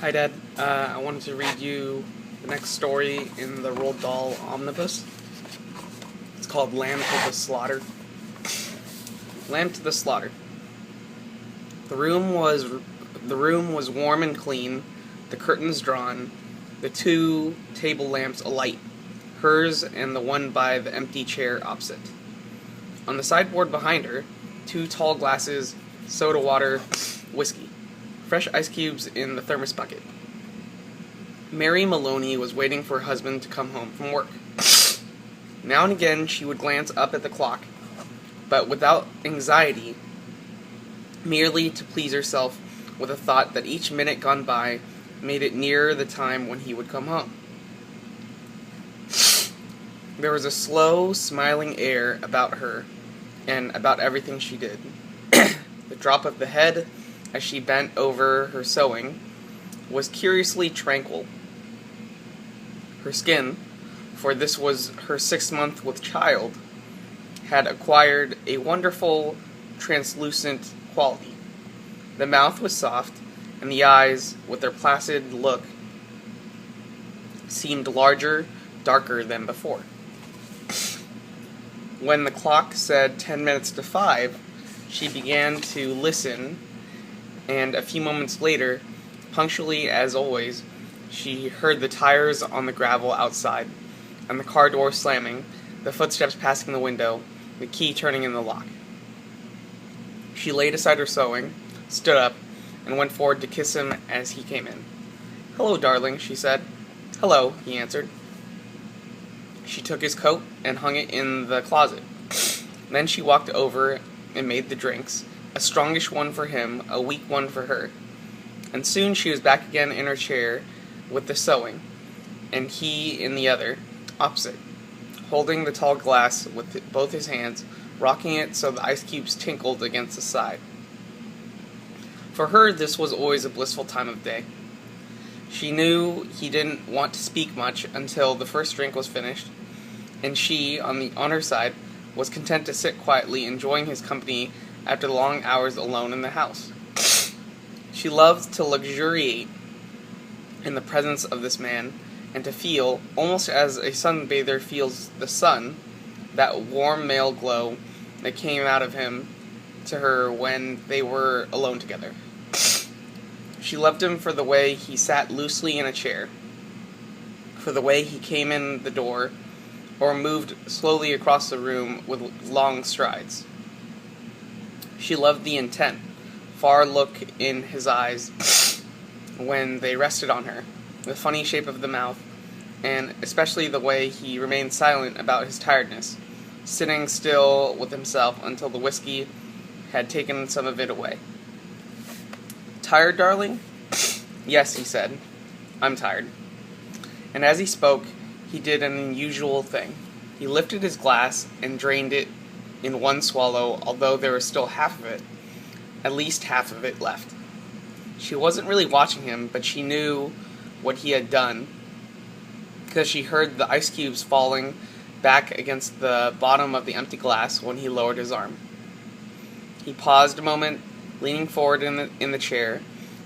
Hi, Dad. I wanted to read you the next story in the Roald Dahl omnibus. It's called Lamb to the Slaughter. Lamb to the Slaughter. The room was warm and clean, the curtains drawn, the two table lamps alight, hers and the one by the empty chair opposite. On the sideboard behind her, two tall glasses, soda water, whiskey. Fresh ice cubes in the thermos bucket. Mary Maloney was waiting for her husband to come home from work. Now and again she would glance up at the clock, but without anxiety, merely to please herself with the thought that each minute gone by made it nearer the time when he would come home. There was a slow, smiling air about her and about everything she did. The drop of the head, as she bent over her sewing, was curiously tranquil. Her skin, for this was her 6th month with child, had acquired a wonderful, translucent quality. The mouth was soft, and the eyes, with their placid look, seemed larger, darker than before. When the clock said 10 minutes to 5, she began to listen, and a few moments later, punctually as always, she heard the tires on the gravel outside, and the car door slamming, the footsteps passing the window, the key turning in the lock. She laid aside her sewing, stood up, and went forward to kiss him as he came in. "Hello, darling," she said. "Hello," he answered. She took his coat and hung it in the closet. Then she walked over and made the drinks, a strongish one for him, a weak one for her. And soon she was back again in her chair with the sewing, and he in the other, opposite, holding the tall glass with both his hands, rocking it so the ice cubes tinkled against the side. For her, this was always a blissful time of day. She knew he didn't want to speak much until the first drink was finished, and she, on her side, was content to sit quietly enjoying his company after the long hours alone in the house. She loved to luxuriate in the presence of this man, and to feel, almost as a sunbather feels the sun, that warm male glow that came out of him to her when they were alone together. She loved him for the way he sat loosely in a chair, for the way he came in the door, or moved slowly across the room with long strides. She loved the intent, far look in his eyes when they rested on her, the funny shape of the mouth, and especially the way he remained silent about his tiredness, sitting still with himself until the whiskey had taken some of it away. "Tired, darling?" "Yes," he said. "I'm tired." And as he spoke, he did an unusual thing. He lifted his glass and drained it in one swallow, although there was still at least half of it left. She wasn't really watching him, but she knew what he had done, because she heard the ice cubes falling back against the bottom of the empty glass when he lowered his arm. He paused a moment, leaning forward in the chair.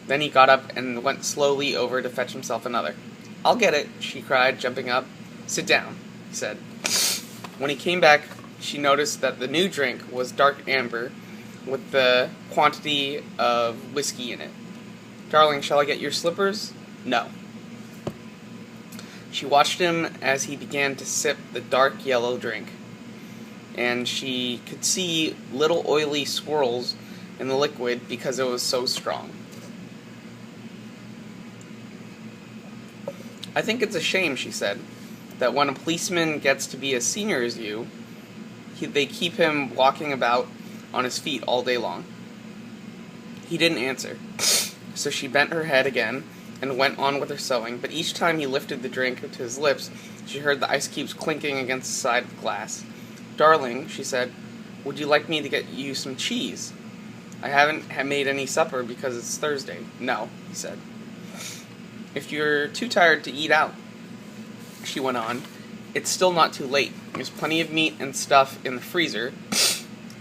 Then he got up and went slowly over to fetch himself another. "I'll get it," she cried, jumping up. "Sit down," he said. When he came back, she noticed that the new drink was dark amber, with the quantity of whiskey in it. "Darling, shall I get your slippers?" "No." She watched him as he began to sip the dark yellow drink, and she could see little oily swirls in the liquid because it was so strong. "I think it's a shame," she said, "that when a policeman gets to be as senior as you, they keep him walking about on his feet all day long." He didn't answer, so she bent her head again and went on with her sewing, but each time he lifted the drink to his lips, she heard the ice cubes clinking against the side of the glass. "Darling," she said, "would you like me to get you some cheese? I haven't made any supper because it's Thursday." "No," he said. "If you're too tired to eat out," she went on, "it's still not too late. There's plenty of meat and stuff in the freezer,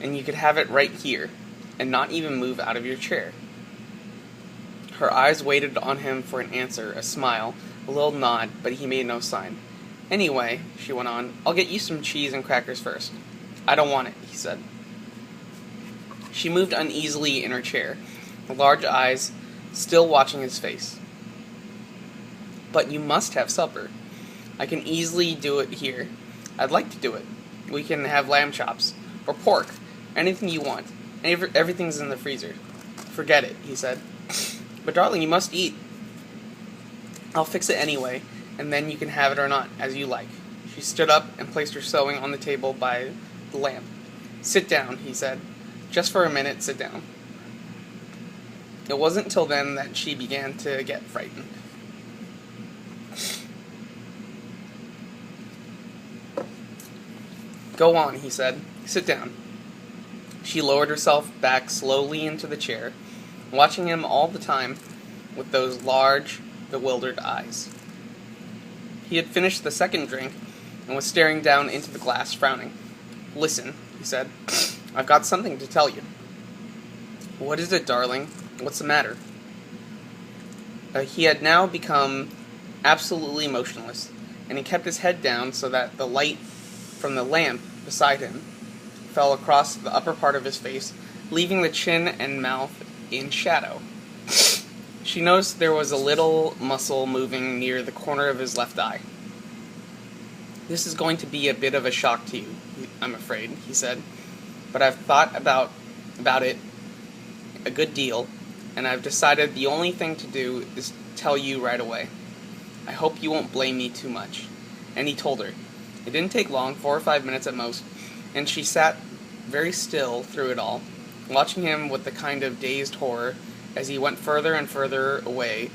and you could have it right here, and not even move out of your chair." Her eyes waited on him for an answer, a smile, a little nod, but he made no sign. "Anyway," she went on, "I'll get you some cheese and crackers first." "I don't want it," he said. She moved uneasily in her chair, the large eyes still watching his face. "But you must have supper. I can easily do it here. I'd like to do it. We can have lamb chops, or pork, anything you want. Everything's in the freezer." "Forget it," he said. "But darling, you must eat." "I'll fix it anyway, and then you can have it or not, as you like." She stood up and placed her sewing on the table by the lamp. "Sit down," he said. "Just for a minute, sit down." It wasn't till then that she began to get frightened. "Go on," he said. "Sit down." She lowered herself back slowly into the chair, watching him all the time with those large, bewildered eyes. He had finished the second drink and was staring down into the glass, frowning. "Listen," he said. "I've got something to tell you." "What is it, darling? What's the matter?" He had now become absolutely motionless, and he kept his head down so that the light from the lamp beside him fell across the upper part of his face, leaving the chin and mouth in shadow. She noticed there was a little muscle moving near the corner of his left eye. "This is going to be a bit of a shock to you, I'm afraid," he said. "But I've thought about it a good deal, and I've decided the only thing to do is tell you right away. I hope you won't blame me too much." And he told her. It didn't take long, 4 or 5 minutes at most, and she sat very still through it all, watching him with the kind of dazed horror as he went further and further away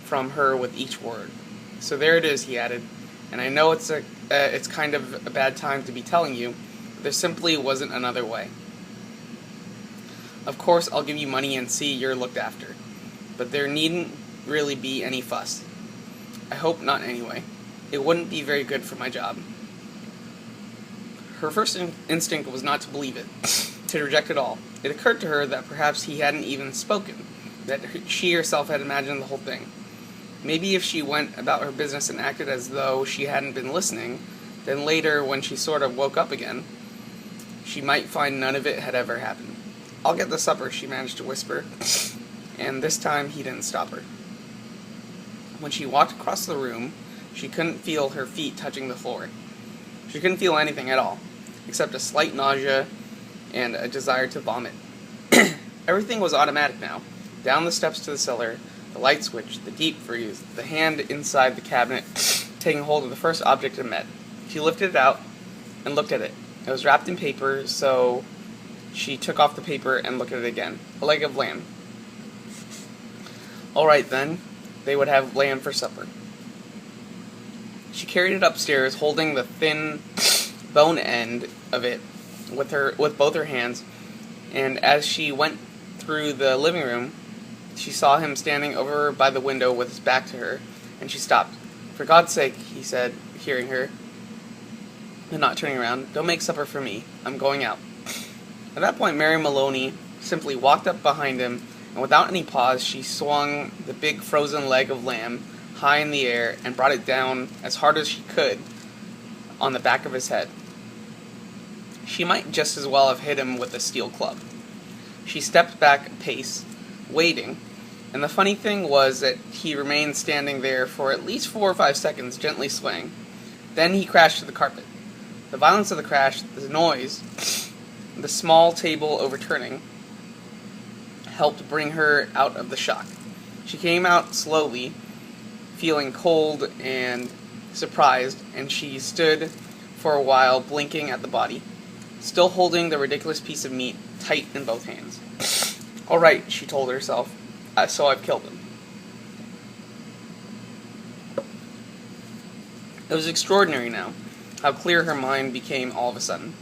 from her with each word. "So there it is," he added, "and I know it's kind of a bad time to be telling you, but there simply wasn't another way. Of course, I'll give you money and see you're looked after, but there needn't really be any fuss. I hope not anyway. It wouldn't be very good for my job." Her first instinct was not to believe it, to reject it all. It occurred to her that perhaps he hadn't even spoken, that she herself had imagined the whole thing. Maybe if she went about her business and acted as though she hadn't been listening, then later, when she sort of woke up again, she might find none of it had ever happened. "I'll get the supper," she managed to whisper, and this time he didn't stop her. When she walked across the room, she couldn't feel her feet touching the floor. She couldn't feel anything at all, except a slight nausea and a desire to vomit. Everything was automatic now. Down the steps to the cellar, the light switch, the deep freeze, the hand inside the cabinet taking hold of the first object it met. She lifted it out and looked at it. It was wrapped in paper, so she took off the paper and looked at it again. A leg of lamb. All right, then. They would have lamb for supper. She carried it upstairs, holding the thin bone end of it with both her hands, and as she went through the living room, she saw him standing over by the window with his back to her, and she stopped. "For God's sake," he said, hearing her, and not turning around, "don't make supper for me. I'm going out." At that point, Mary Maloney simply walked up behind him, and without any pause, she swung the big frozen leg of lamb high in the air and brought it down as hard as she could on the back of his head. She might just as well have hit him with a steel club. She stepped back a pace, waiting, and the funny thing was that he remained standing there for at least 4 or 5 seconds, gently swaying. Then he crashed to the carpet. The violence of the crash, the noise, the small table overturning, helped bring her out of the shock. She came out slowly, feeling cold and surprised, and she stood for a while blinking at the body, still holding the ridiculous piece of meat tight in both hands. "All right," she told herself, "so I've killed him." It was extraordinary now, how clear her mind became all of a sudden.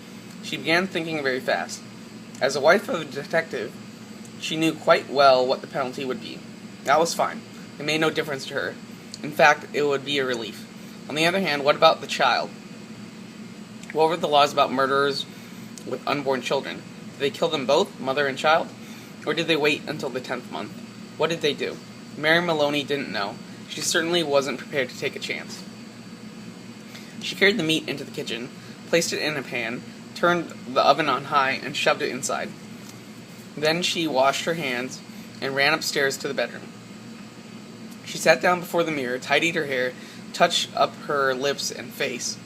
She began thinking very fast. As a wife of a detective, she knew quite well what the penalty would be. That was fine. It made no difference to her. In fact, it would be a relief. On the other hand, what about the child? What were the laws about murderers with unborn children? Did they kill them both, mother and child? Or did they wait until the 10th month? What did they do? Mary Maloney didn't know. She certainly wasn't prepared to take a chance. She carried the meat into the kitchen, placed it in a pan, turned the oven on high, and shoved it inside. Then she washed her hands and ran upstairs to the bedroom. She sat down before the mirror, tidied her hair, touched up her lips and face.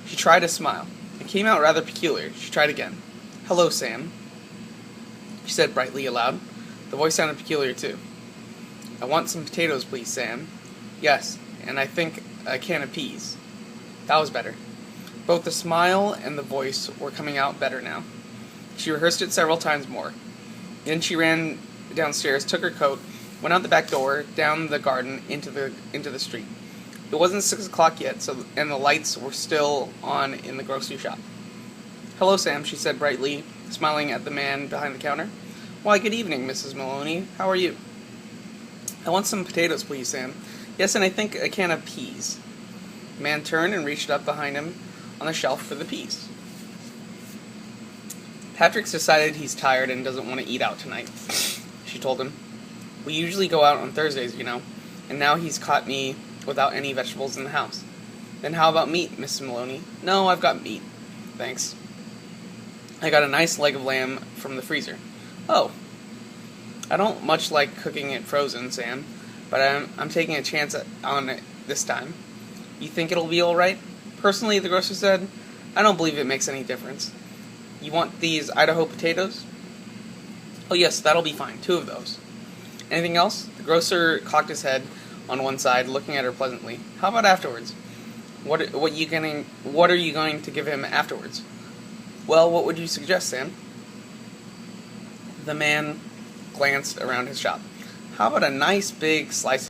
She tried to smile. It came out rather peculiar. She tried again. "Hello, Sam," she said brightly aloud. The voice sounded peculiar, too. "I want some potatoes, please, Sam." "Yes, and I think a can of peas." That was better. Both the smile and the voice were coming out better now. She rehearsed it several times more. Then she ran downstairs, took her coat, went out the back door, down the garden, into the street. It wasn't 6 o'clock yet, and the lights were still on in the grocery shop. "Hello, Sam," she said brightly, smiling at the man behind the counter. "Why, good evening, Mrs. Maloney. How are you?" "I want some potatoes, please, Sam." "Yes, and I think a can of peas." The man turned and reached up behind him on the shelf for the peas. "Patrick's decided he's tired and doesn't want to eat out tonight," she told him. "We usually go out on Thursdays, you know, and now he's caught me without any vegetables in the house." "Then how about meat, Mrs. Maloney?" "No, I've got meat, thanks. I got a nice leg of lamb from the freezer." "Oh. I don't much like cooking it frozen, Sam, but I'm taking a chance on it this time." "You think it'll be all right?" "Personally," the grocer said, "I don't believe it makes any difference. You want these Idaho potatoes?" "Oh yes, that'll be fine. 2 of those." "Anything else?" The grocer cocked his head on one side, looking at her pleasantly. "How about afterwards? What are you going to give him afterwards?" "Well, what would you suggest, Sam?" The man glanced around his shop. "How about a nice big slice